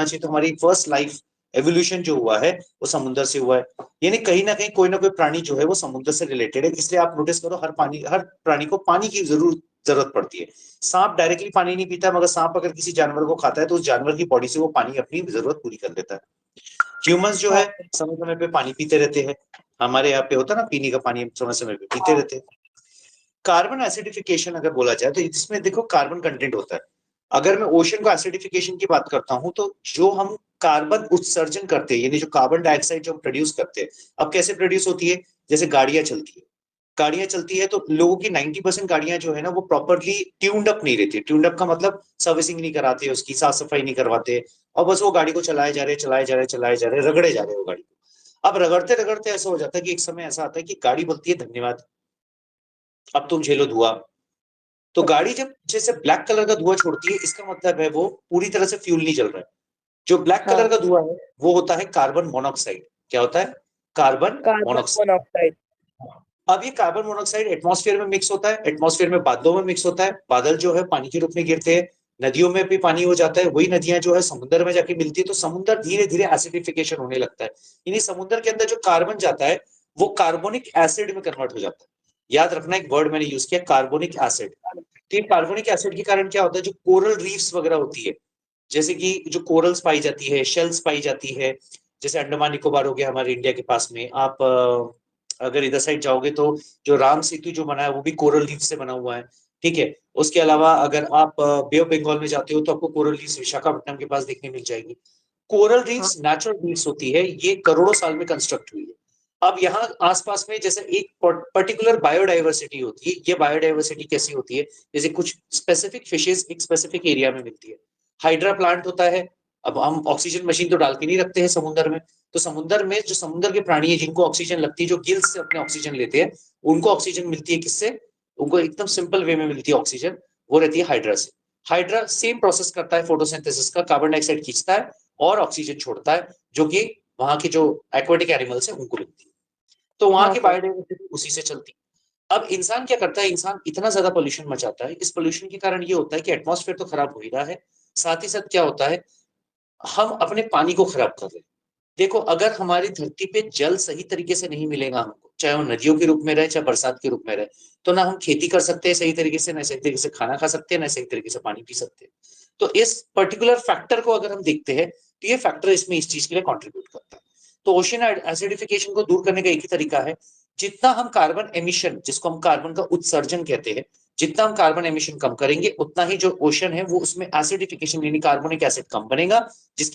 चाहिए तो हमारी फर्स्ट लाइफ एवोल्यूशन जो हुआ है वो समुद्र से हुआ है। यानी कहीं ना कहीं कोई ना कोई प्राणी जो है वो समुद्र से रिलेटेड है। इसलिए आप नोटिस करो हर प्राणी को पानी की जरूरत पड़ती है। सांप डायरेक्टली पानी नहीं पीता, मगर सांप अगर किसी जानवर को खाता है तो उस जानवर की बॉडी से वो पानी अपनी जरूरत पूरी कर लेता है। ह्यूमंस जो है हाँ समय समय पे पानी पीते रहते हैं। हमारे यहाँ पे होता है ना, पीने का पानी हम समय समय पे पीते हाँ रहते हैं। कार्बन एसिडिफिकेशन अगर बोला जाए तो इसमें देखो कार्बन कंटेंट होता है। अगर मैं ओशन को एसिडिफिकेशन की बात करता हूं तो जो हम कार्बन उत्सर्जन करते हैं, यानी जो कार्बन डाइऑक्साइड जो हम प्रोड्यूस करते हैं, अब कैसे प्रोड्यूस होती है? जैसे गाड़ियां चलती है तो लोगों की 90% गाड़ियां जो है ना वो प्रॉपरली ट्यून्ड अप नहीं रहती। ट्यून्ड अप का मतलब सर्विसिंग नहीं कराते, उसकी साफ सफाई नहीं करवाते, और बस वो गाड़ी को चलाए जा रहे, रगड़े जा रहे हैं वो गाड़ी को। अब रगड़ते रगड़ते ऐसा हो जाता है कि एक समय ऐसा आता है कि गाड़ी बोलती है धन्यवाद, अब तुम झेलो धुआं। तो गाड़ी जब जैसे ब्लैक कलर का धुआं छोड़ती है, इसका मतलब है वो पूरी तरह से फ्यूल नहीं जल रहा है। जो ब्लैक कलर हाँ। का धुआं है वो होता है कार्बन मोनोऑक्साइड। क्या होता है? Carbon carbon monoxide. मोनोऑक्साइड। अब ये कार्बन मोनोऑक्साइड एटमॉस्फेयर में मिक्स होता है, एटमॉस्फेयर में बादलों में मिक्स होता है, बादल जो है पानी के रूप में गिरते हैं, नदियों में भी पानी हो जाता है, वही नदियां जो है समुद्र में जाके मिलती है, तो समुद्र धीरे धीरे एसिडिफिकेशन होने लगता है। यानी समुद्र के अंदर जो कार्बन जाता है वो कार्बोनिक एसिड में कन्वर्ट हो जाता है। याद रखना, एक वर्ड मैंने यूज किया, कार्बोनिक एसिड। ठीक, कार्बोनिक एसिड के कारण क्या होता है, जो कोरल रीफ्स वगैरह होती है, जैसे कि जो कोरल्स पाई जाती है, शेल्स पाई जाती है, जैसे अंडमान निकोबार हो गया हमारे इंडिया के पास में, आप अगर इधर साइड जाओगे तो जो राम सेतु जो बना है वो भी कोरल रीफ से बना हुआ है। ठीक है। उसके अलावा अगर आप बे ऑफ बंगाल में जाते हो तो आपको कोरल रीफ विशाखापट्टनम के पास देखने मिल जाएगी। कोरल हाँ रीफ्स नेचुरल रीफ्स होती है, ये करोड़ों साल में कंस्ट्रक्ट हुई है। अब यहाँ आसपास में जैसे एक पर्टिकुलर बायोडाइवर्सिटी होती है, ये बायोडाइवर्सिटी कैसी होती है? जैसे कुछ स्पेसिफिक फिशेस एक स्पेसिफिक एरिया में मिलती है। हाइड्रा प्लांट होता है। अब हम ऑक्सीजन मशीन तो डाल के नहीं रखते हैं समुद्र में, तो समुद्र में जो समुद्र के प्राणी है जिनको ऑक्सीजन लगती है, जो गिल्स से अपने ऑक्सीजन लेते हैं, उनको ऑक्सीजन मिलती है किससे? उनको एकदम सिंपल वे में मिलती है ऑक्सीजन, वो रहती है हाइड्रा से। हाइड्रा सेम प्रोसेस करता है फोटोसिंथेसिस का, कार्बन डाइऑक्साइड खींचता है और ऑक्सीजन छोड़ता है, जो कि वहां के जो एक्वेटिक एनिमल्स है उनको मिलती है। तो वहां हाँ की सर। बायोडाइवर्सिटी उसी से चलती है। अब इंसान क्या करता है? इंसान इतना ज्यादा पोल्यूशन मचाता है, इस पोल्यूशन के कारण ये होता है कि एटमॉस्फेयर तो खराब हो ही रहा है, साथ ही साथ क्या होता है, हम अपने पानी को खराब कर रहे हैं। देखो, अगर हमारी धरती पे जल सही तरीके से नहीं मिलेगा हमको, चाहे वो नदियों के रूप में रहे चाहे बरसात के रूप में रहे, तो ना हम खेती कर सकते हैं सही तरीके से, ना सही तरीके से खाना खा सकते हैं, ना सही तरीके से पानी पी सकते हैं। तो इस पर्टिकुलर फैक्टर को अगर हम देखते हैं तो ये फैक्टर इसमें इस चीज के लिए कॉन्ट्रीब्यूट करता है। तो ओशन एसिडिफिकेशन को दूर करने का एक ही तरीका है, जितना हम कार्बन एमिशन, जिसको हम कार्बन का उत्सर्जन कहते हैं, जितना हम कार्बन एमिशन कम करेंगे उतना ही जो ओशन है वो उसमें एसिडिफिकेशन यानी कार्बोनिक एसिड कम बनेगा, जिसके